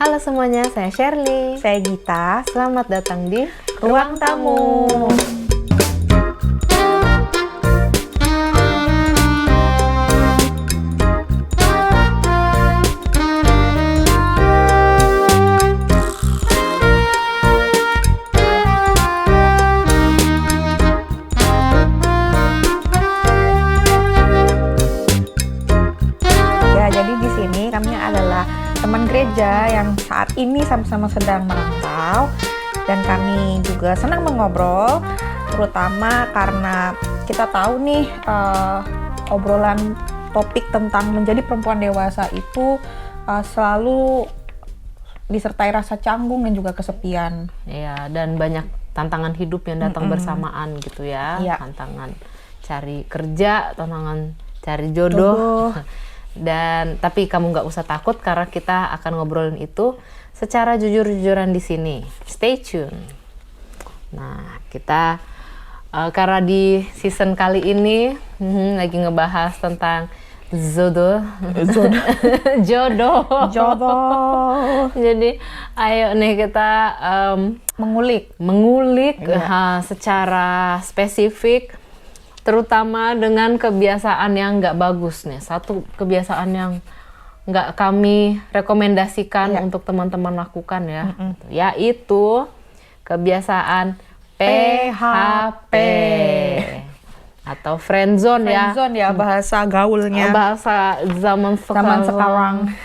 Halo semuanya, saya Shirley. Saya Gita. Selamat datang di Ruang Tamu. Ya, jadi di sini kami adalah teman gereja yang saat ini sama-sama sedang merantau, dan kami juga senang mengobrol, terutama karena kita tahu nih obrolan topik tentang menjadi perempuan dewasa itu selalu disertai rasa canggung dan juga kesepian. Ya, dan banyak tantangan hidup yang datang bersamaan gitu ya. Iya. Tantangan cari kerja, tantangan cari jodoh. Dan tapi kamu nggak usah takut karena kita akan ngobrolin itu secara jujur-jujuran di sini. Stay tune. Nah, kita karena di season kali ini lagi ngebahas tentang jodoh. Jadi ayo nih kita mengulik secara spesifik, terutama dengan kebiasaan yang nggak bagus nih. Satu kebiasaan yang nggak kami rekomendasikan untuk teman-teman lakukan ya, yaitu kebiasaan PHP atau friendzone ya. Friendzone ya, bahasa gaulnya. Bahasa zaman sekarang.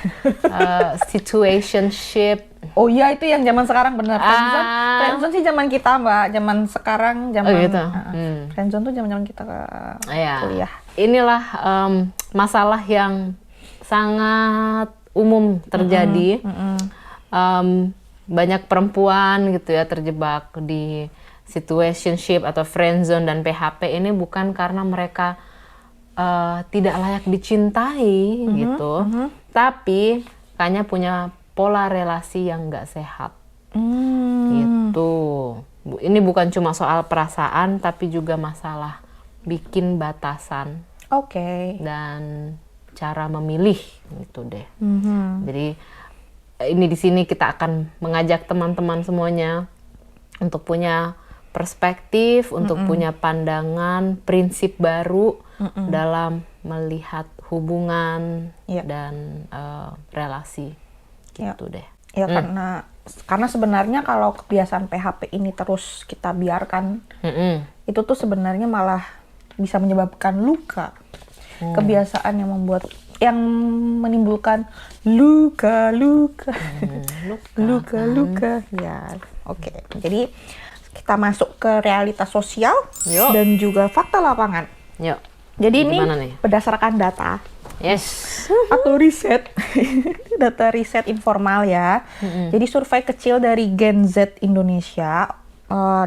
Situationship. Oh iya, itu yang zaman sekarang bener. Friendzone sih zaman kita, Mbak. Zaman sekarang, zaman gitu. Friendzone tuh zaman kita kuliah. Inilah masalah yang sangat umum terjadi. Banyak perempuan gitu ya terjebak di situationship atau friendzone dan PHP ini bukan karena mereka tidak layak dicintai gitu, tapi kayaknya punya pola relasi yang nggak sehat. Gitu. Ini bukan cuma soal perasaan, tapi juga masalah bikin batasan. Dan cara memilih gitu deh. Jadi ini di sini kita akan mengajak teman-teman semuanya untuk punya perspektif, untuk punya pandangan, prinsip baru dalam melihat hubungan dan relasi. Gitu deh. Ya, karena sebenarnya kalau kebiasaan PHP ini terus kita biarkan, itu tuh sebenarnya malah bisa menyebabkan luka. Kebiasaan yang menimbulkan luka. Ya, oke. Jadi kita masuk ke realitas sosial dan juga fakta lapangan. Yuk. Jadi ini berdasarkan data. Atau riset. Data riset informal ya. Jadi survei kecil dari Gen Z Indonesia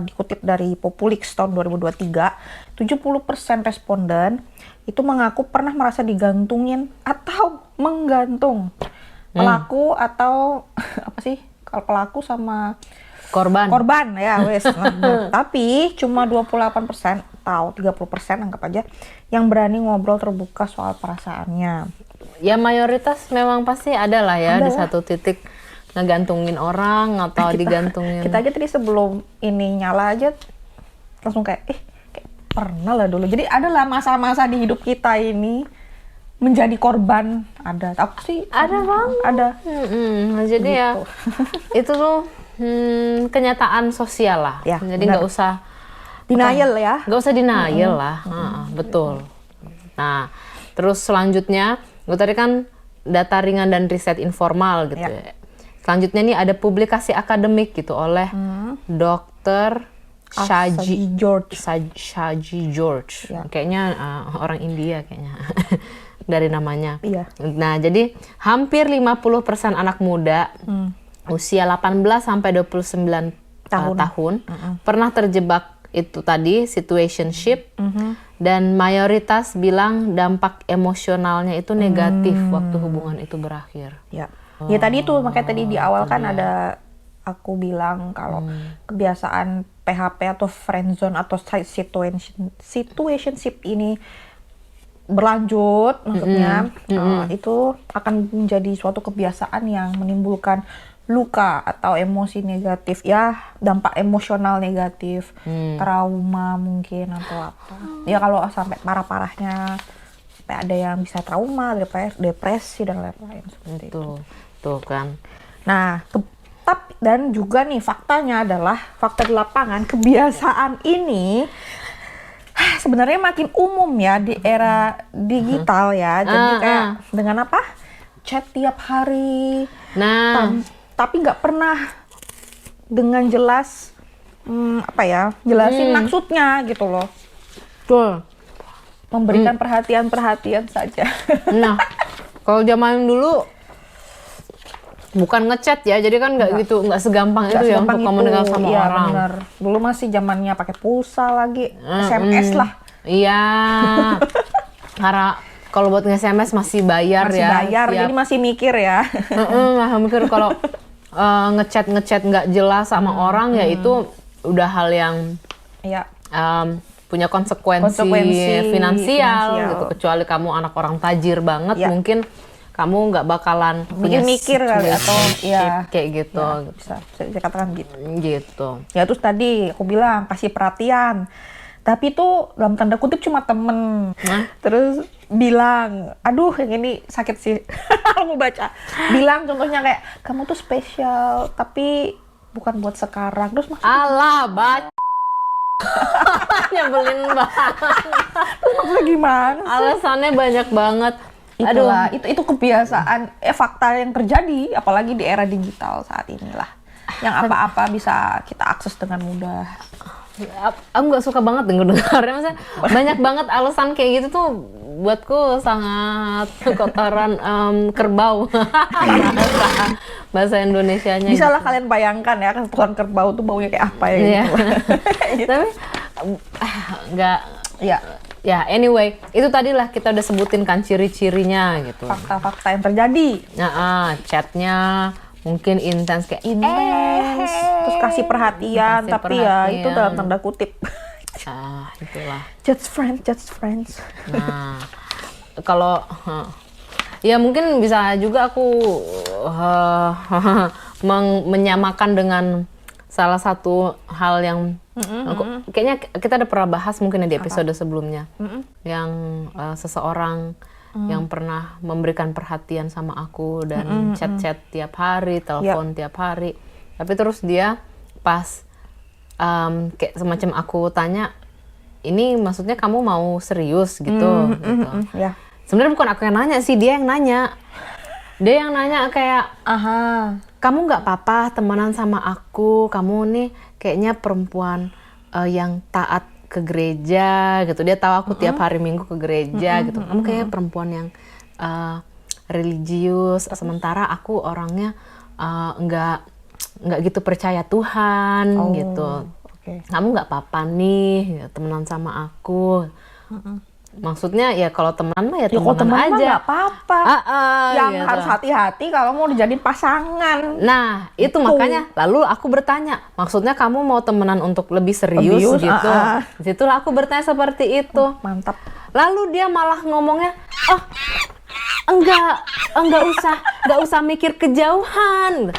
dikutip dari Populix tahun 2023, 70% responden itu mengaku pernah merasa digantungin atau menggantung pelaku atau apa sih? Kalau pelaku sama korban ya wes. Tapi cuma 28% atau 30% anggap aja yang berani ngobrol terbuka soal perasaannya. Ya mayoritas memang pasti ada lah ya di satu titik ngegantungin orang atau digantungin. Kita aja tadi sebelum ini nyala aja langsung kayak pernah lah dulu. Jadi adalah masa-masa di hidup kita ini menjadi korban. Ada. Aku sih ada banget. Ada. Jadi gitu. Ya itu tuh kenyataan sosial lah. Ya, jadi nggak usah denial ya. Nggak usah denial lah. Betul. Nah, terus selanjutnya, gue tadi kan data ringan dan riset informal gitu ya. Selanjutnya nih ada publikasi akademik gitu oleh Dr. Shaji George. Ya. Kayaknya orang India kayaknya dari namanya. Iya. Nah, jadi hampir 50% anak muda usia 18 sampai 29 tahun pernah terjebak itu tadi situationship, dan mayoritas bilang dampak emosionalnya itu negatif waktu hubungan itu berakhir. Ya tadi itu makanya tadi di awal kan ada aku bilang kalau kebiasaan PHP atau friendzone atau situationship ini berlanjut, maksudnya itu akan menjadi suatu kebiasaan yang menimbulkan luka atau emosi negatif ya, dampak emosional negatif, trauma mungkin atau apa. Ya kalau sampai parah-parahnya sampai ada yang bisa trauma, depresi dan lain-lain seperti itu. Tuh kan. Nah, dan juga nih faktanya adalah fakta di lapangan, kebiasaan ini sebenarnya makin umum ya di era digital ya. Jadi kayak dengan apa? Chat tiap hari. Nah, tapi nggak pernah dengan jelas jelasin maksudnya gitu loh. betul. Memberikan perhatian-perhatian saja. Nah, kalau zaman dulu bukan ngechat ya, jadi kan nggak segampang itu ya untuk komunikasi sama orang. Bener. Dulu masih zamannya pakai pulsa lagi, SMS lah. Iya, karena kalau buat nge-SMS masih bayar jadi masih mikir ya. Mikir kalau ngechat nggak jelas sama orang ya itu udah hal yang punya konsekuensi finansial gitu. Kecuali kamu anak orang tajir banget, mungkin kamu nggak bakalan punya mikir kali atau kayak gitu. Ya, bisa dikatakan gitu. Gitu. Ya terus tadi aku bilang kasih perhatian. Tapi itu dalam tanda kutip cuma temen. Terus bilang, aduh yang ini sakit sih. Aku baca. Bilang contohnya kayak kamu tuh spesial tapi bukan buat sekarang. Terus maksudnya alah baca. Nyebelin banget. Maksudnya gimana sih? Alasannya banyak banget. Itulah, itu kebiasaan, fakta yang terjadi, apalagi di era digital saat inilah. Yang apa-apa bisa kita akses dengan mudah. Aku nggak suka banget dengar-dengarnya, maksudnya banyak banget alasan kayak gitu tuh buatku sangat kotoran kerbau. bahasa Indonesianya. Bisa lah kalian bayangkan ya, kotoran kerbau tuh baunya kayak apa ya gitu. Tapi nggak, ya anyway, itu tadilah kita udah sebutin kan ciri-cirinya gitu. Fakta-fakta yang terjadi. Chatnya mungkin intens kayak terus kasih perhatian, tapi ya itu dalam tanda kutip. Itulah. Just friends. Nah, kalau ya mungkin bisa juga aku menyamakan dengan salah satu hal yang kayaknya kita ada pernah bahas mungkin di episode sebelumnya, yang seseorang yang pernah memberikan perhatian sama aku dan chat-chat tiap hari, telepon tiap hari, tapi terus dia pas kayak semacam aku tanya, ini maksudnya kamu mau serius gitu, Sebenarnya bukan aku yang nanya sih, dia yang nanya. Dia yang nanya kayak, kamu nggak apa-apa temenan sama aku, kamu nih kayaknya perempuan yang taat ke gereja gitu. Dia tahu aku tiap hari Minggu ke gereja gitu. Kamu kayaknya perempuan yang religius, sementara aku orangnya nggak gitu percaya Tuhan gitu. Kamu nggak apa-apa nih temenan sama aku. Maksudnya ya kalau temenan mah ya temenan aja. Nggak apa-apa. Yang gitu. harus hati-hati kalau mau dijadiin pasangan. Nah itu makanya lalu aku bertanya, maksudnya kamu mau temenan untuk lebih serius gitu. Disitulah aku bertanya seperti itu. Mantap. Lalu dia malah ngomongnya, enggak usah mikir kejauhan.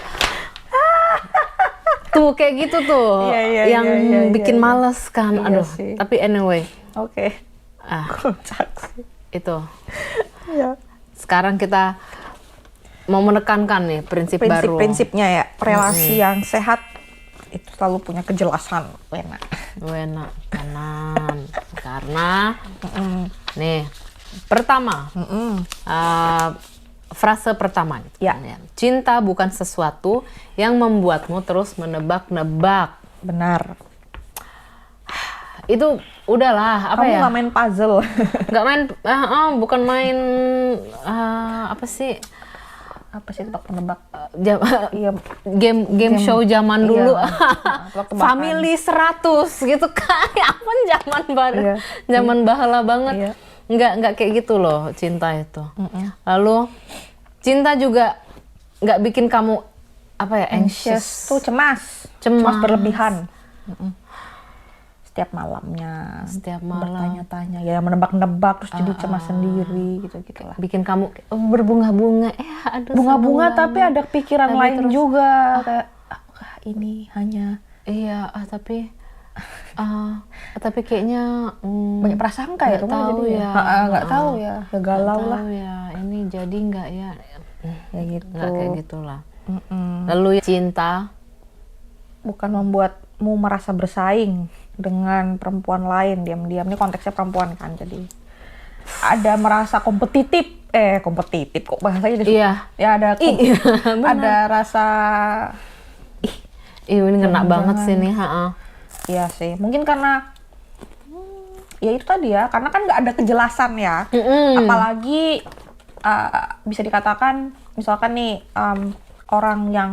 Tuh kayak gitu tuh, yang bikin males kan. Aduh. Tapi anyway. Itu. Sekarang kita mau menekankan nih prinsip baru. Prinsipnya ya, relasi yang sehat itu selalu punya kejelasan. Wena kanan. Karena nih pertama, frase pertama gitu, cinta bukan sesuatu yang membuatmu terus menebak-nebak. Benar. Itu udahlah, apa kamu ya? Nggak main puzzle. Nggak main, bukan main apa sih tebak-nebak. Game show zaman dulu. Family 100 gitu kayak apa zaman baru, zaman bahala banget. Nggak kayak gitu loh cinta itu. Lalu cinta juga nggak bikin kamu apa ya, anxious. Tuh cemas berlebihan. setiap malamnya Setiap malam. bertanya-tanya, ya menebak-nebak terus jadi cemas sendiri gitu-gitulah. Bikin kamu berbunga-bunga, aduh Bunga-bunga seneng tapi banget. ada pikiran Tapi lain terus, juga kayak apakah ini hanya Iya, tapi kayaknya banyak prasangka ya nggak tuh tahu jadi ya. nggak tahu ya galau Nggak lah tahu ya, ini jadi nggak ya? ya gitu. Nggak kayak gitulah. Lalu cinta, Bukan membuatmu merasa bersaing dengan perempuan lain diam-diam, ini konteksnya perempuan kan, jadi ada merasa kompetitif kok bahasanya iya. ya ada Iya, ada rasa ini kena banget sih nih, iya sih mungkin karena ya itu tadi ya, karena kan nggak ada kejelasan ya. Apalagi bisa dikatakan misalkan nih orang yang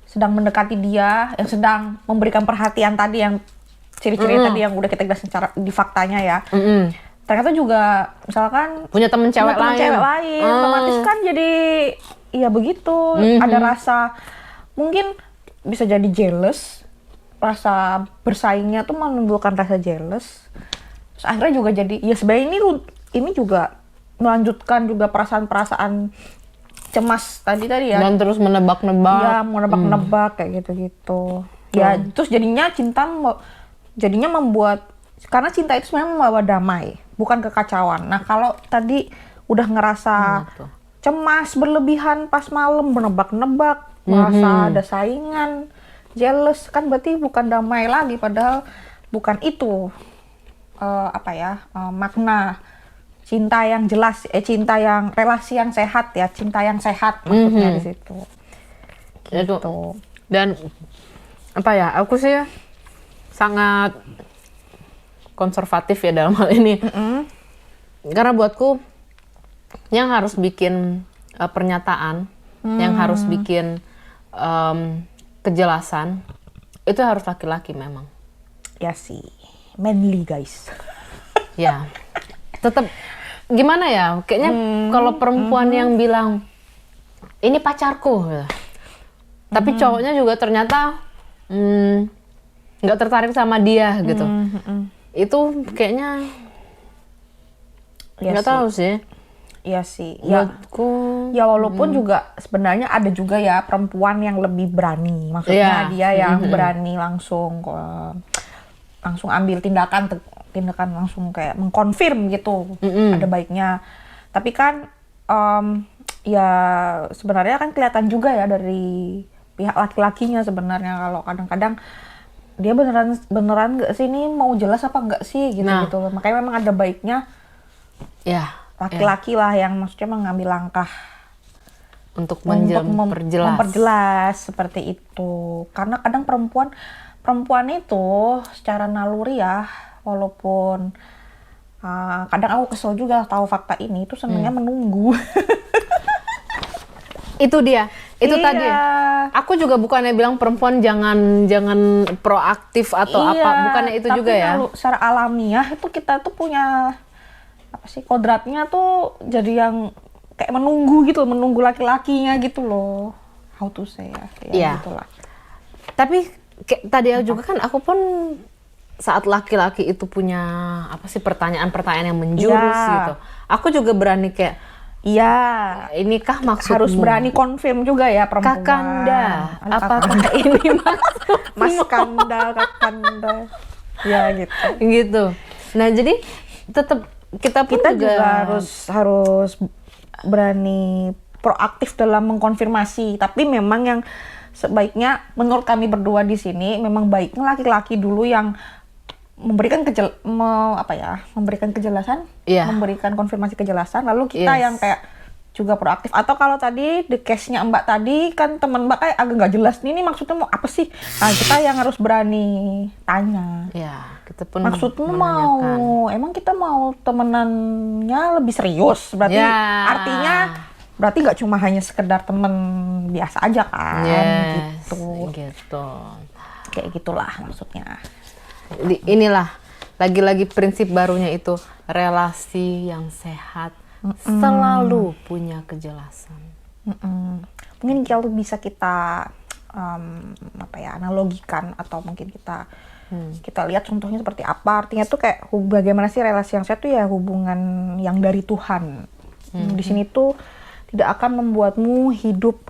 sedang mendekati dia, yang sedang memberikan perhatian tadi, yang ciri-ciri tadi yang udah kita jelasin secara di faktanya ya. Ternyata juga misalkan punya temen cewek lain. otomatis kan jadi ya begitu, ada rasa mungkin bisa jadi jealous, rasa bersaingnya tuh menimbulkan rasa jealous. Terus akhirnya juga jadi ya sebenarnya ini juga melanjutkan juga perasaan-perasaan cemas tadi ya. Dan terus menebak-nebak. Iya, menebak-nebak kayak gitu-gitu. Ya, terus jadinya membuat, karena cinta itu sebenarnya membawa damai, bukan kekacauan. Nah, kalau tadi udah ngerasa cemas berlebihan pas malam, menebak-nebak, merasa ada saingan, jealous, kan berarti bukan damai lagi, padahal bukan itu makna cinta yang jelas, cinta yang relasi yang sehat ya, cinta yang sehat maksudnya di situ. Gitu. Dan aku sih sangat konservatif ya dalam hal ini. Karena buatku yang harus bikin pernyataan, yang harus bikin kejelasan itu harus laki-laki memang. Ya sih, manly guys. Ya, tetap gimana ya? Kayaknya kalau perempuan yang bilang ini pacarku, tapi cowoknya juga ternyata nggak tertarik sama dia gitu. Itu kayaknya nggak tahu sih. Iya sih. Ya, buatku, ya walaupun juga sebenarnya ada juga ya perempuan yang lebih berani. Maksudnya dia yang berani langsung ambil tindakan langsung kayak mengkonfirm gitu. Ada baiknya. Tapi kan ya sebenarnya kan kelihatan juga ya dari pihak laki-lakinya sebenarnya, kalau kadang-kadang dia beneran nggak sih ini mau jelas apa nggak sih gitu. Makanya memang ada baiknya ya laki-laki lah yang maksudnya mengambil langkah untuk memperjelas seperti itu. Karena kadang perempuan itu secara naluri ya, walaupun kadang aku kesel juga tahu fakta ini, itu senangnya menunggu. Itu dia, itu iya. tadi. Aku juga bukannya bilang perempuan jangan proaktif atau apa, bukannya itu juga ya. Tapi secara alamiah itu kita tuh punya kodratnya tuh jadi yang kayak menunggu laki-lakinya gitu loh. How to say ya gitulah. Tapi tadi juga kan aku pun saat laki-laki itu punya pertanyaan-pertanyaan yang menjurus gitu. Aku juga berani kayak inikah maksudmu? Harus berani konfirm juga ya perempuan. Kakanda, apakah ini maksudmu? Mas Kanda, Kakanda. Ya gitu. Gitu. Nah, jadi tetap kita juga harus berani proaktif dalam mengkonfirmasi. Tapi memang yang sebaiknya menurut kami berdua di sini memang baiknya laki-laki dulu yang memberikan kejelasan, memberikan konfirmasi kejelasan, lalu kita yang kayak juga proaktif. Atau kalau tadi the case-nya Mbak tadi kan teman Mbak kayak agak nggak jelas nih, ini maksudnya mau apa sih? Nah, kita yang harus berani tanya. Ya, kita pun maksudmu emang kita mau temenannya lebih serius, berarti artinya berarti nggak cuma hanya sekedar temen biasa aja kan? Gitu. Kayak gitulah maksudnya. Inilah lagi-lagi prinsip barunya itu, relasi yang sehat selalu punya kejelasan. Mungkin kalau bisa kita analogikan atau mungkin kita Kita lihat contohnya seperti apa. Artinya tuh kayak bagaimana sih relasi yang sehat tuh ya hubungan yang dari Tuhan. Di sini tuh tidak akan membuatmu hidup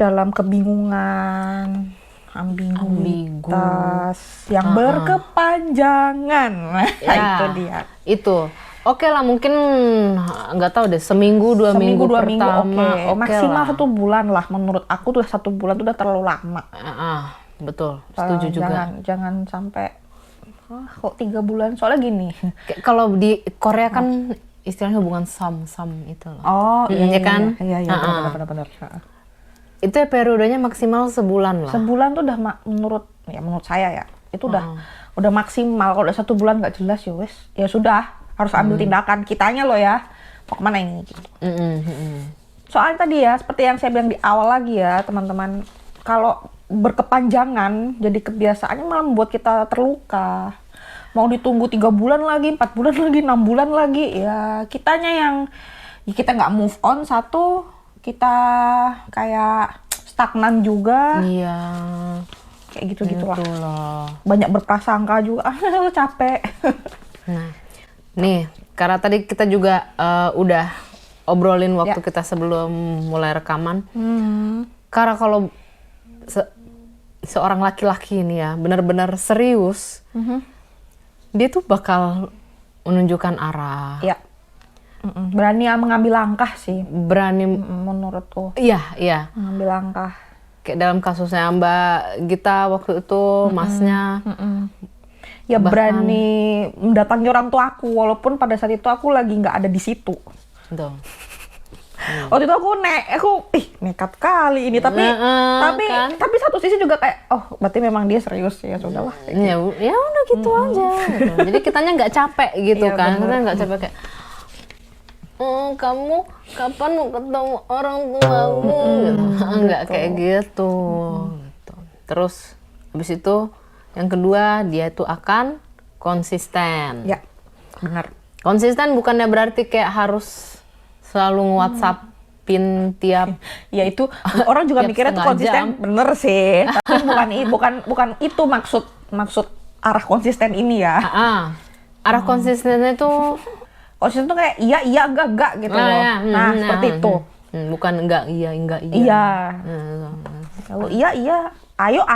dalam kebingungan, ambiguitas yang berkepanjangan. Nah, itu dia. Itu. Oke lah, mungkin nggak tahu deh, seminggu dua minggu pertama. Oke. Maksimal lah. 1 bulan lah. Menurut aku tuh 1 bulan tuh udah terlalu lama. Betul, setuju juga. Jangan sampai kok 3 bulan. Soalnya gini. Kalau di Korea kan istilahnya hubungan sam itu loh. Oh iya kan? Iya benar. Itu ya periodenya maksimal sebulan lah. Sebulan tuh udah menurut saya ya. Itu udah maksimal. Kalau udah 1 bulan nggak jelas ya wes. Ya sudah. Harus ambil tindakan kitanya loh ya, mau kemana ini gitu. Soalnya tadi ya, seperti yang saya bilang di awal lagi ya teman-teman, kalau berkepanjangan jadi kebiasaannya malah membuat kita terluka. Mau ditunggu 3 bulan lagi, 4 bulan lagi, 6 bulan lagi, ya kitanya yang kita nggak move on, satu kita kayak stagnan juga. Iya. Kayak gitu-gitulah. Banyak berprasangka juga, capek. Nah. Nih, karena tadi kita juga udah obrolin waktu kita sebelum mulai rekaman. Karena kalau seorang laki-laki ini ya benar-benar serius, dia tuh bakal menunjukkan arah. Ya. Berani mengambil langkah sih. Berani menurutku. Iya. Mengambil langkah. Kayak dalam kasusnya Mbak Gita waktu itu, masnya. Ya berani mendatangi orang tua aku, walaupun pada saat itu aku lagi nggak ada di situ. Betul. Waktu itu aku nekat kali ini, tapi satu sisi juga kayak berarti memang dia serius ya, sudahlah. Ya udah gitu aja. Gitu. Jadi kitanya nggak capek gitu kan, kita nggak capek kayak kamu kapan mau ketemu orang tuamu? Gitu. Nggak kayak gitu. Terus habis itu yang kedua, dia itu akan konsisten. Ya, benar. Konsisten bukannya berarti kayak harus selalu nge-WhatsAppin tiap. Ya itu orang juga mikirnya tuh konsisten, bener sih. Tapi bukan itu maksud arah konsisten ini ya. Arah konsistennya itu konsisten tuh kayak iya enggak gitu loh. Seperti itu. Bukan enggak iya. Iya. Kalau iya ayo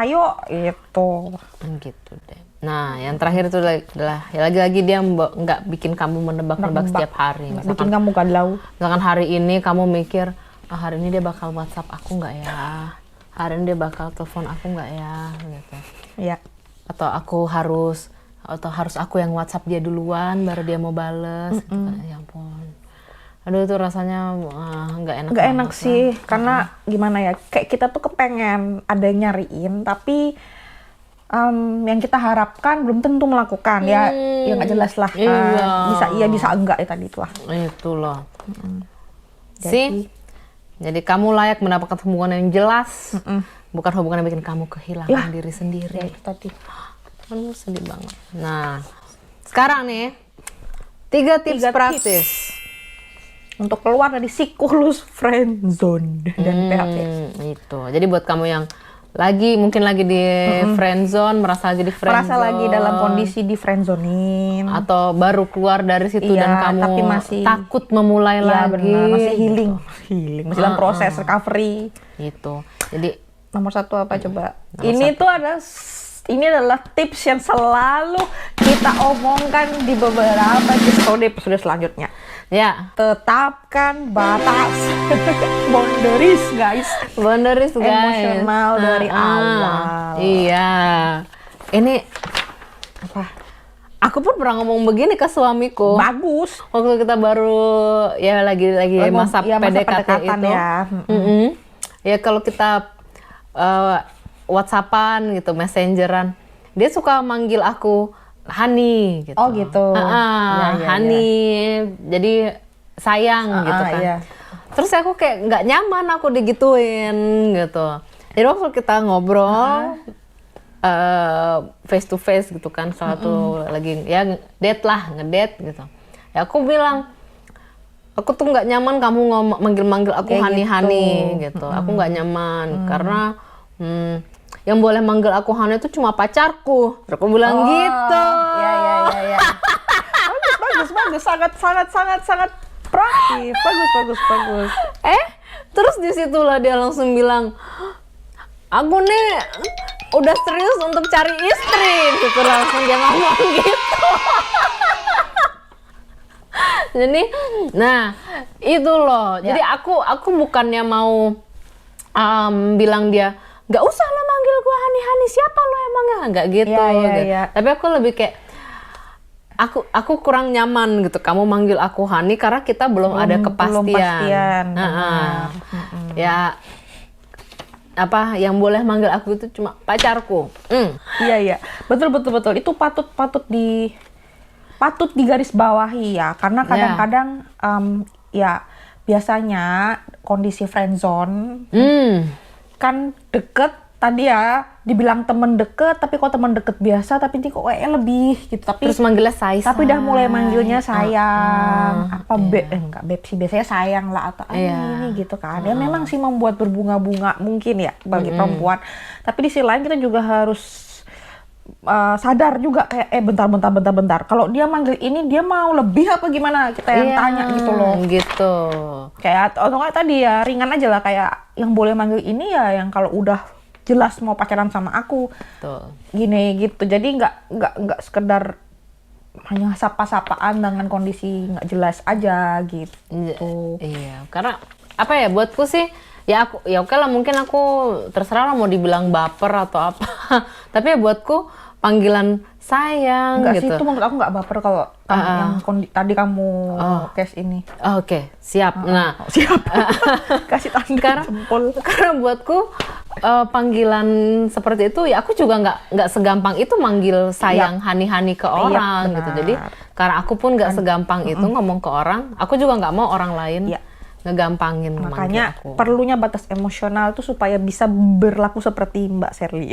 gitu deh. Nah, yang terakhir itu adalah lagi-lagi dia nggak bikin kamu menebak-nebak setiap hari. Misalkan, bikin kamu galau. Misalkan hari ini kamu mikir, hari ini dia bakal WhatsApp aku nggak ya? Hari ini dia bakal telepon aku nggak ya? Gitu. Iya. Atau harus aku yang WhatsApp dia duluan baru dia mau bales. Gitu. Ya ampun. Aduh itu rasanya nggak enak. Nggak enak sih, karena gimana ya, kayak kita tuh kepengen ada yang nyariin, tapi yang kita harapkan belum tentu melakukan. Ya nggak jelas lah. Bisa iya bisa enggak ya tadi itulah. Itu loh. Jadi kamu layak mendapatkan hubungan yang jelas, bukan hubungan yang bikin kamu kehilangan diri sendiri. Ya itu tadi. Aduh sedih banget. Nah sekarang nih 3 tips praktis untuk keluar dari siklus friendzone dan PHP. Itu. Jadi buat kamu yang mungkin lagi di friendzone, merasa lagi di friendzone, merasa lagi dalam kondisi di friendzonein, atau baru keluar dari situ dan kamu tapi masih takut memulai lagi. Benar, masih healing, masih dalam proses recovery. Gitu. Jadi nomor 1 apa coba? Ini adalah tips yang selalu kita omongkan di beberapa episode selanjutnya. Ya, tetapkan batas. Boundaries guys. Emosional dari awal. Iya. Ini apa? Aku pun pernah ngomong begini ke suamiku. Bagus. Waktu kita baru masa PDKT itu. Ya. Ya kalau kita WhatsAppan gitu, messengeran, dia suka manggil aku Hani gitu. Oh gitu. Hani, jadi sayang gitu kan. Iya. Terus aku kayak nggak nyaman aku digituin gitu. Jadi waktu kita ngobrol face to face gitu kan, suatu lagi ya ngedate gitu. Ya aku bilang, aku tuh nggak nyaman kamu manggil aku kayak Hani gitu. Aku nggak nyaman karena yang boleh manggil aku Hani itu cuma pacarku. Terus aku bilang gitu. Ya. bagus, sangat proaktif, bagus. Terus disitulah dia langsung bilang, aku nih udah serius untuk cari istri, gitu langsung dia ngomong gitu. Jadi, nah itu loh. Jadi aku bukannya mau bilang dia nggak usah lo manggil gua Hani, siapa lo emangnya, nggak gitu. Iya. Tapi aku lebih kayak aku kurang nyaman gitu kamu manggil aku Hani karena kita belum ada kepastian. Ya apa yang boleh manggil aku itu cuma pacarku. Iya, betul. Itu patut digarisbawahi ya, karena kadang-kadang ya biasanya kondisi friendzone kan deket, tadi ya dibilang temen deket, tapi kok temen deket biasa, tapi ini kok kayaknya lebih gitu, tapi terus manggilnya say. Tapi udah mulai manggilnya sayang, enggak beb sih, biasanya sayang lah atau ini gitu kan. Ya memang sih membuat berbunga-bunga mungkin ya bagi perempuan. Tapi di sisi lain kita juga harus sadar juga kayak bentar. Kalau dia manggil ini dia mau lebih apa gimana, kita yang tanya gitu loh. Gitu. Kayak atau kayak tadi ya ringan aja lah, kayak yang boleh manggil ini ya yang kalau udah jelas mau pacaran sama aku. Betul. Gini gitu. Jadi nggak sekedar hanya sapa-sapaan dengan kondisi nggak jelas aja gitu. Iya, karena apa ya buatku sih ya oke lah, mungkin aku terserah lah mau dibilang baper atau apa. Tapi ya buatku panggilan sayang Enggak gitu. sih, itu menurut aku nggak baper kalau yang tadi kamu case ini. Oke, siap. Nah, siap. Kasih tanda jempol. Karena buatku panggilan seperti itu ya aku juga nggak segampang itu manggil sayang Hani ke orang gitu. Jadi karena aku pun nggak segampang itu ngomong ke orang, aku juga nggak mau orang lain ngegampangin. Makanya perlunya batas emosional tuh supaya bisa berlaku seperti Mbak Sherly.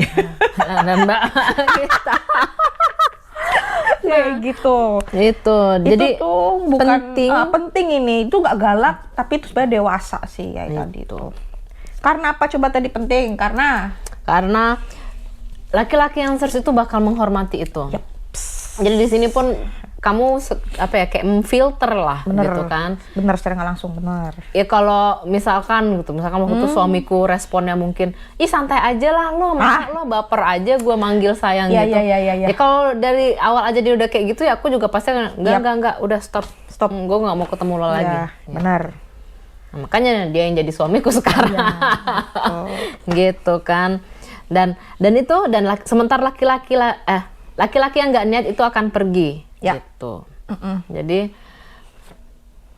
Dan Mbak kita. Kayak gitu. Jadi tuh bukan penting ini. Itu nggak galak, tapi itu sebenarnya dewasa sih ya tadi itu. Karena apa coba tadi penting? Karena laki-laki yang serius itu bakal menghormati itu. Jadi di sini pun kamu kayak memfilter lah. Bener, gitu kan. Bener, secara nggak langsung bener. Ya kalau misalkan waktu itu suamiku responnya mungkin, ih santai aja lah lo, masa lo baper aja gue manggil sayang gitu. Iya. Ya kalau dari awal aja dia udah kayak gitu ya aku juga pasti enggak, udah stop. Gue nggak mau ketemu lo lagi. Benar. Nah, makanya dia yang jadi suamiku sekarang. Gitu kan. Dan sementara laki-laki yang nggak niat itu akan pergi. Gitu. Jadi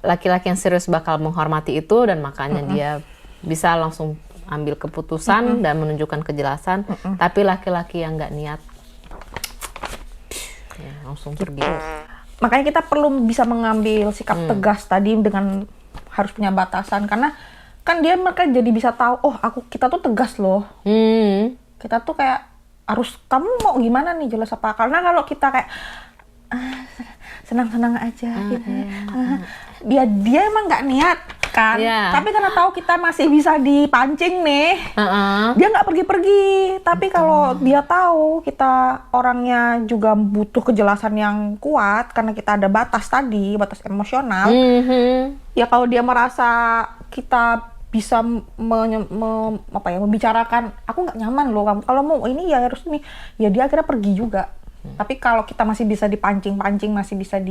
laki-laki yang serius bakal menghormati itu dan makanya dia bisa langsung ambil keputusan dan menunjukkan kejelasan. Tapi laki-laki yang nggak niat ya, langsung pergi. Makanya kita perlu bisa mengambil sikap tegas tadi dengan harus punya batasan, karena kan dia mereka jadi bisa tahu kita tuh tegas loh. Kita tuh kayak harus, kamu mau gimana nih, jelas apa. Karena kalau kita kayak senang-senang aja gitu. Dia emang nggak niat kan. Tapi karena tahu kita masih bisa dipancing nih, dia nggak pergi-pergi. Tapi kalau dia tahu kita orangnya juga butuh kejelasan yang kuat karena kita ada batas tadi, batas emosional. Ya kalau dia merasa kita bisa membicarakan, aku nggak nyaman loh kamu, kalau mau ini ya harus ini, ya dia akhirnya pergi juga. Tapi kalau kita masih bisa dipancing-pancing, masih bisa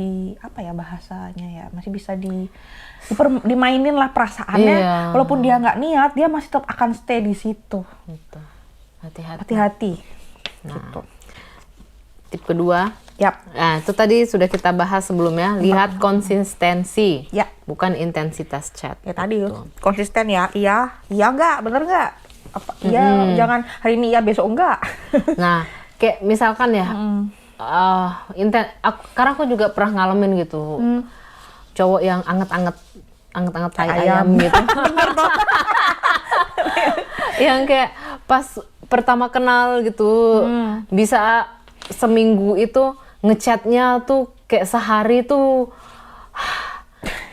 bahasanya ya, masih bisa dimainin lah perasaannya, walaupun dia nggak niat, dia masih tetap akan stay di situ. Hati-hati. Gitu. Tip kedua, nah itu tadi sudah kita bahas sebelumnya, lihat konsistensi, bukan intensitas chat. Ya tadi konsisten ya, iya enggak, bener enggak? Jangan hari ini iya, besok enggak. Nah, kayak misalkan ya, karena aku juga pernah ngalamin gitu, cowok yang anget-anget tai ayam gitu. Yang kayak pas pertama kenal gitu, bisa seminggu itu ngechatnya tuh kayak sehari tuh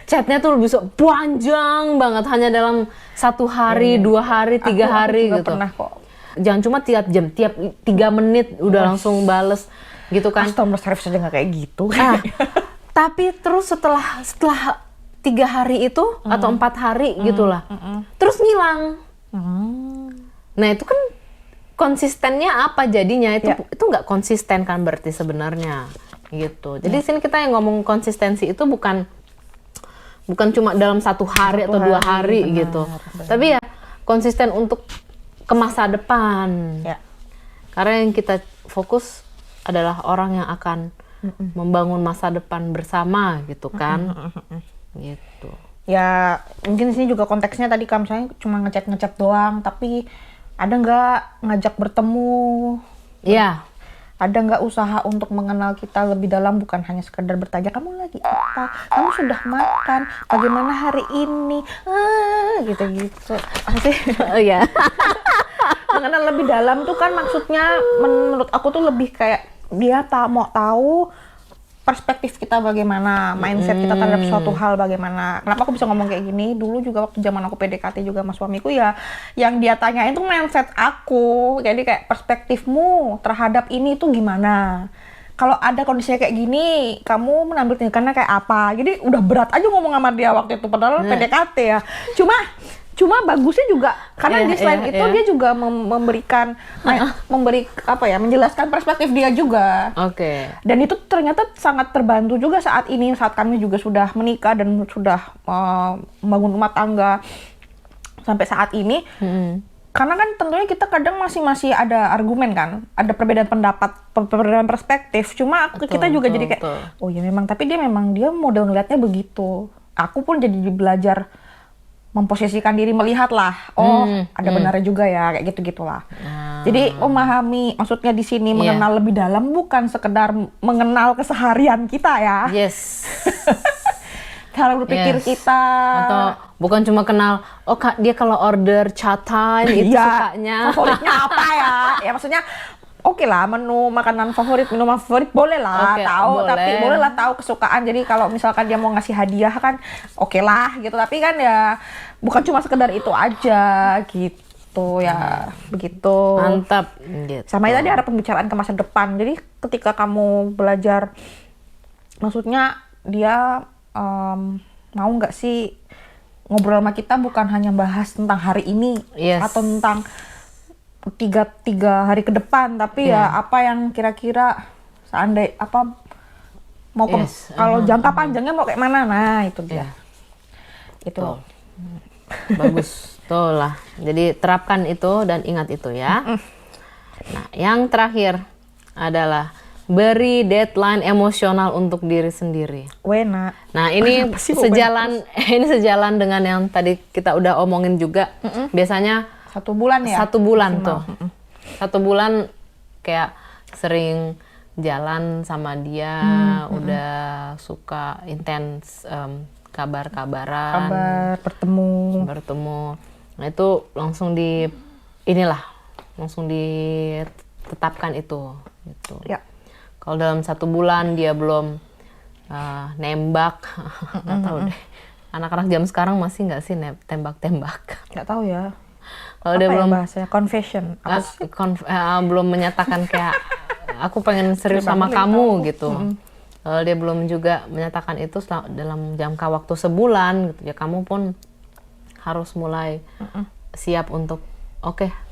chatnya tuh bisa panjang banget hanya dalam 1 hari, 2 hari, 3 hari aku juga gitu. Pernah kok. Jangan cuma tiap jam, tiap 3 menit udah langsung bales gitu kan. Customer service aja nggak kayak gitu. Tapi terus setelah 3 hari itu atau 4 hari gitulah, terus ngilang. Nah itu kan konsistennya apa jadinya? Itu nggak konsisten kan berarti sebenarnya gitu. Jadi sini kita yang ngomong konsistensi itu bukan cuma dalam 1 hari atau 2 hari gitu, tapi ya konsisten untuk ke masa depan. Karena yang kita fokus adalah orang yang akan membangun masa depan bersama gitu kan. Gitu. Ya mungkin di sini juga konteksnya tadi kan misalnya cuma ngechat doang, tapi ada nggak ngajak bertemu? Iya. Ada nggak usaha untuk mengenal kita lebih dalam, bukan hanya sekedar bertanya kamu lagi apa, kamu sudah makan, bagaimana hari ini, gitu-gitu. Sih. Oh ya. Mengenal lebih dalam tuh kan maksudnya menurut aku tuh lebih kayak dia mau tahu perspektif kita bagaimana, mindset kita terhadap suatu hal bagaimana. Kenapa aku bisa ngomong kayak gini? Dulu juga waktu zaman aku PDKT juga sama suamiku ya, yang dia tanyain tuh mindset aku. Jadi kayak perspektifmu terhadap ini tuh gimana? Kalau ada kondisinya kayak gini, kamu mengambil tindakannya kayak apa? Jadi udah berat aja ngomong sama dia waktu itu, padahal PDKT ya. Cuma bagusnya juga karena dia selain itu dia juga memberikan menjelaskan perspektif dia juga. Dan itu ternyata sangat terbantu juga saat kami juga sudah menikah dan sudah membangun rumah tangga sampai saat ini. Karena kan tentunya kita kadang masih ada argumen kan, ada perbedaan pendapat, perbedaan perspektif. Cuma kita juga jadi kayak oh ya memang, tapi dia model ngeliatnya begitu. Aku pun jadi belajar memposisikan diri, melihat lah, ada benarnya juga ya, kayak gitu-gitulah. Jadi memahami, maksudnya di sini mengenal lebih dalam bukan sekedar mengenal keseharian kita ya. Cara berpikir kita. Atau bukan cuma kenal, dia kalau order chat time itu sukanya. Favoritnya apa ya? Ya maksudnya oke lah, menu makanan favorit, minuman favorit boleh lah tahu, tapi boleh lah tahu kesukaan. Jadi kalau misalkan dia mau ngasih hadiah kan oke lah gitu, tapi kan ya bukan cuma sekedar itu aja gitu ya. Begitu. Mantap gitu. Sama tadi ada pembicaraan ke masa depan. Jadi ketika kamu belajar, maksudnya dia mau nggak sih ngobrol sama kita bukan hanya bahas tentang hari ini atau tentang tiga hari ke depan, tapi ya apa yang kira-kira seandainya mau kalau jangka panjangnya mau kayak mana, nah itu dia. Itu bagus tuh lah. Jadi terapkan itu dan ingat itu ya. Nah yang terakhir adalah beri deadline emosional untuk diri sendiri. Nah ini sejalan dengan yang tadi kita udah omongin juga. Biasanya 1 bulan ya? 1 bulan tuh. 1 bulan kayak sering jalan sama dia, udah suka intens kabar-kabaran. Bertemu. Nah itu langsung ditetapkan itu. Gitu. Kalau dalam 1 bulan dia belum nembak, nggak tahu deh. Anak-anak jam sekarang masih nggak sih tembak-tembak? Nggak tahu ya. Kalau dia belum bahasanya confession, belum menyatakan kayak aku pengen serius sama kamu gitu. Kalau dia belum juga menyatakan itu dalam jangka waktu sebulan gitu, ya kamu pun harus mulai siap untuk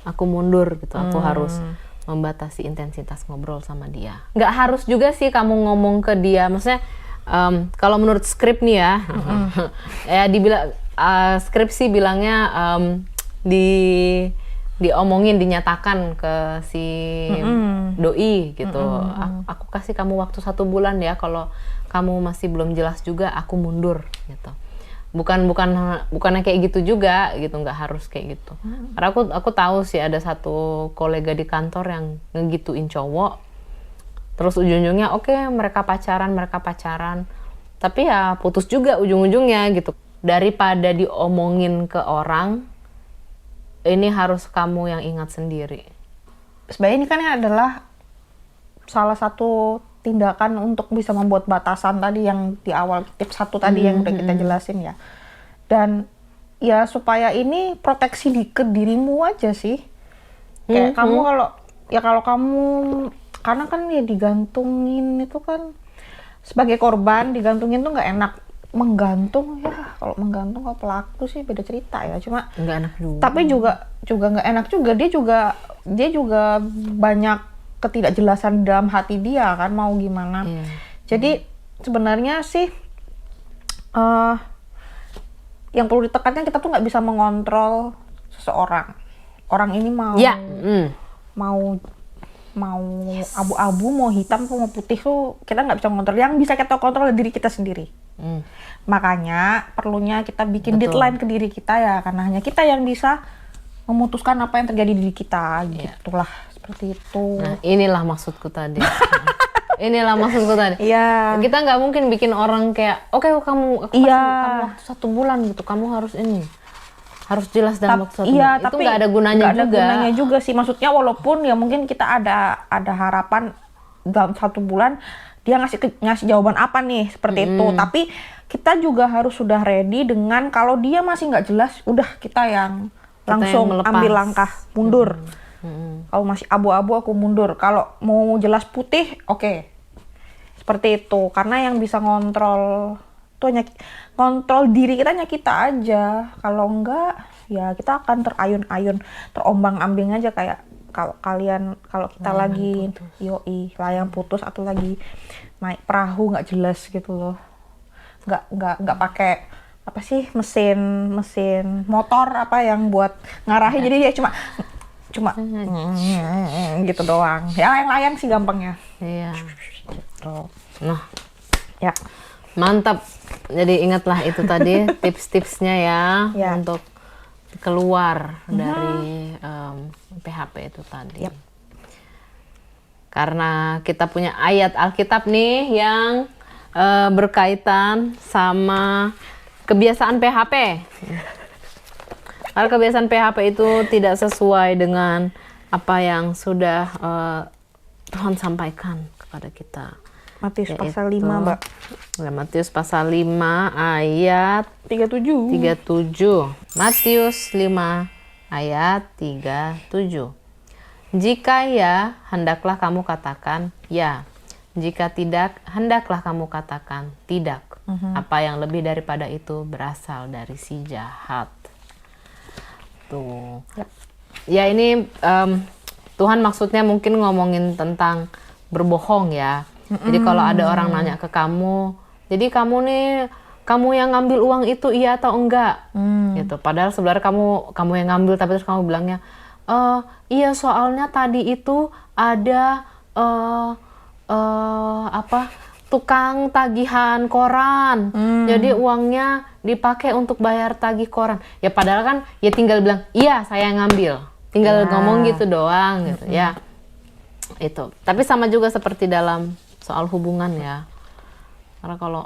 aku mundur gitu. Aku harus membatasi intensitas ngobrol sama dia. Nggak harus juga sih kamu ngomong ke dia, maksudnya kalau menurut skrip nih ya, ya dibilang skripsi bilangnya diomongin, dinyatakan ke si doi gitu. Aku kasih kamu waktu 1 bulan ya, kalau kamu masih belum jelas juga aku mundur gitu. Bukannya kayak gitu juga gitu, nggak harus kayak gitu. Karena aku tahu sih ada satu kolega di kantor yang ngegituin cowok, terus ujung-ujungnya mereka pacaran, tapi ya putus juga ujung-ujungnya gitu. Daripada diomongin ke orang, ini harus kamu yang ingat sendiri. Sebenarnya ini kan adalah salah satu tindakan untuk bisa membuat batasan tadi yang di awal, tips 1 tadi yang udah kita jelasin ya. Dan ya supaya ini proteksi ke dirimu aja sih. Kayak kamu kalau kamu, karena kan ya digantungin itu kan sebagai korban digantungin tuh nggak enak. Menggantung ya, kalau menggantung kalau pelaku sih beda cerita ya, cuma nggak enak juga. Tapi juga nggak enak juga, dia juga banyak ketidakjelasan dalam hati dia kan, mau gimana. Jadi sebenarnya sih yang perlu ditekankan, kita tuh nggak bisa mengontrol seseorang. Orang ini mau abu-abu, mau hitam, mau putih tuh kita nggak bisa mengontrol. Yang bisa kita kontrol adalah diri kita sendiri. Makanya perlunya kita bikin deadline ke diri kita ya, karena hanya kita yang bisa memutuskan apa yang terjadi di diri kita. Gitulah, seperti itu. Nah, inilah maksudku tadi. Iya. Kita nggak mungkin bikin orang kayak, oke, kamu waktu 1 bulan gitu, kamu harus ini. Harus jelas dalam waktu 1 bulan. Itu nggak ada gunanya juga. Nggak ada gunanya juga sih. Maksudnya walaupun ya mungkin kita ada harapan dalam 1 bulan dia ngasih jawaban apa nih, seperti itu. Tapi kita juga harus sudah ready dengan kalau dia masih nggak jelas, udah kita yang langsung ambil langkah mundur. Kalau masih abu-abu aku mundur. Kalau mau jelas putih, oke. Seperti itu. Karena yang bisa ngontrol tuh hanya kontrol diri kita, hanya kita aja. Kalau enggak, ya kita akan terayun-ayun, terombang-ambing aja, kayak kalau kita lagi layang putus atau lagi naik perahu nggak jelas gitu loh, nggak pakai apa sih mesin motor apa yang buat ngarahin, jadi dia cuma gitu doang. Ya layang sih gampangnya. Iya. Gitu. Nah, ya mantap. Jadi ingatlah itu tadi tips-tipsnya ya untuk keluar dari PHP itu tadi. Karena kita punya ayat Alkitab nih yang berkaitan sama kebiasaan PHP. Karena kebiasaan PHP itu tidak sesuai dengan apa yang sudah Tuhan sampaikan kepada kita. Matius pasal 5, Mbak. Matius pasal 5 ayat 37. Matius 5 ayat 37. Jika ya, hendaklah kamu katakan ya. Jika tidak, hendaklah kamu katakan tidak. Apa yang lebih daripada itu berasal dari si jahat. Tuh. Ya ini Tuhan maksudnya mungkin ngomongin tentang berbohong ya. Jadi kalau ada orang nanya ke kamu, jadi kamu yang ngambil uang itu iya atau enggak? Gitu. Padahal sebenarnya kamu yang ngambil, tapi terus kamu bilangnya, iya soalnya tadi itu ada tukang tagihan koran, jadi uangnya dipakai untuk bayar tagih koran. Ya padahal kan ya tinggal bilang iya saya yang ngambil, tinggal ngomong gitu doang gitu ya. Itu. Tapi sama juga seperti dalam soal hubungan ya. Karena kalau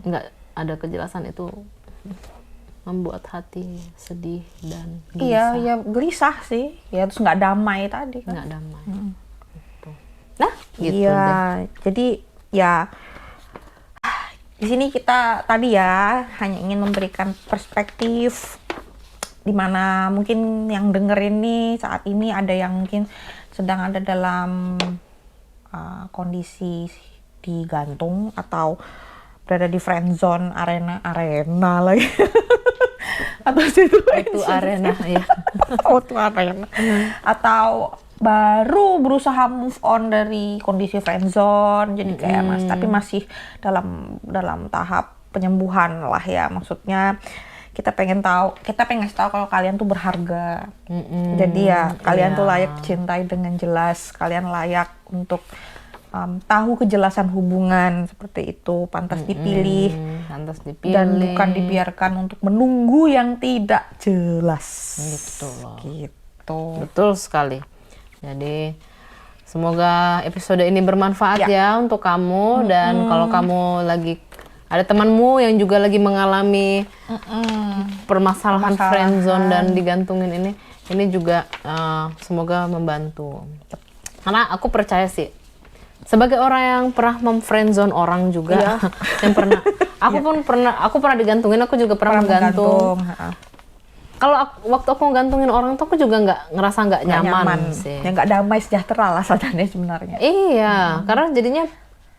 nggak ada kejelasan itu membuat hati sedih dan gelisah. Iya, ya gelisah sih. Ya terus nggak damai tadi kan. Nggak damai. Gitu. Nah, gitu iya, deh. jadi ya di sini kita tadi ya hanya ingin memberikan perspektif di mana mungkin yang dengerin nih saat ini ada yang mungkin sedang ada dalam kondisi digantung atau berada di friend zone arena lagi atau itu arena ya. Itu arena atau baru berusaha move on dari kondisi friend zone, jadi kayak tapi masih dalam tahap penyembuhan lah ya. Maksudnya kita pengen ngasih tahu kalau kalian tuh berharga. Jadi ya kalian tuh layak dicintai dengan jelas, kalian layak untuk tahu kejelasan hubungan seperti itu, pantas dipilih dan bukan dibiarkan untuk menunggu yang tidak jelas. Gitu loh. Gitu. Betul sekali. Jadi semoga episode ini bermanfaat ya untuk kamu, dan kalau kamu lagi ada temanmu yang juga lagi mengalami permasalahan friendzone dan digantungin ini juga semoga membantu. Karena aku percaya sih, sebagai orang yang pernah memfriendzone orang juga, yang pernah, aku pernah digantungin, aku juga pernah menggantung. waktu aku gantungin orang tuh aku juga ngerasa nggak nyaman sih. Ya nggak damai sejahtera lah sadarnya sebenarnya. Iya, karena jadinya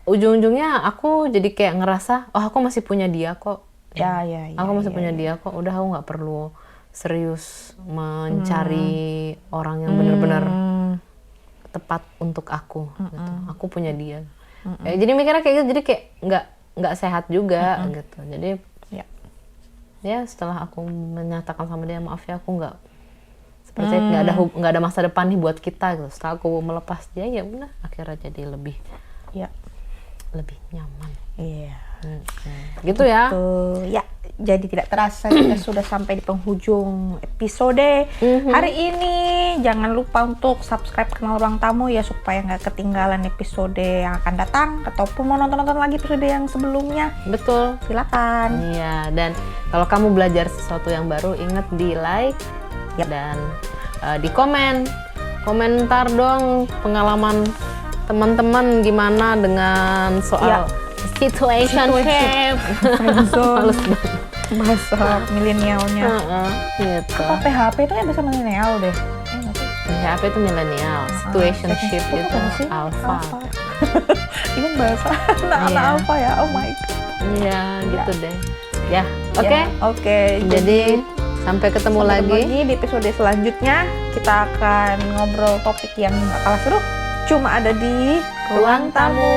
ujung-ujungnya aku jadi kayak ngerasa, oh aku masih punya dia kok. Ya. Aku masih punya dia kok. Udah aku nggak perlu serius mencari orang yang benar-benar tepat untuk aku. Gitu. Aku punya dia. Jadi mikirnya kayak gitu, jadi kayak nggak sehat juga gitu. Jadi ya setelah aku menyatakan sama dia, maaf ya aku nggak seperti nggak ada masa depan nih buat kita gitu. Setelah aku melepas dia, ya udah akhirnya jadi lebih nyaman. Iya. Gitu ya. Ya, jadi tidak terasa kita sudah sampai di penghujung episode hari ini. Jangan lupa untuk subscribe Kenal Ruang Tamu ya, supaya nggak ketinggalan episode yang akan datang, ataupun mau nonton lah episode yang sebelumnya. Betul. Silakan. Iya, dan kalau kamu belajar sesuatu yang baru, ingat di like dan di komentar dong pengalaman teman-teman gimana dengan soal situationship. Bahasa milenialnya. Gitu. Oh, PHP itu ya bahasa milenial deh. PHP itu milenial, situationship itu alpha. Ini bahasa anak-anak alpha ya. Oh my god. Iya, gitu deh. Ya, oke. Oke. Jadi sampai ketemu lagi di episode selanjutnya. Kita akan ngobrol topik yang gak kalah seru, cuma ada di Ruang Tamu.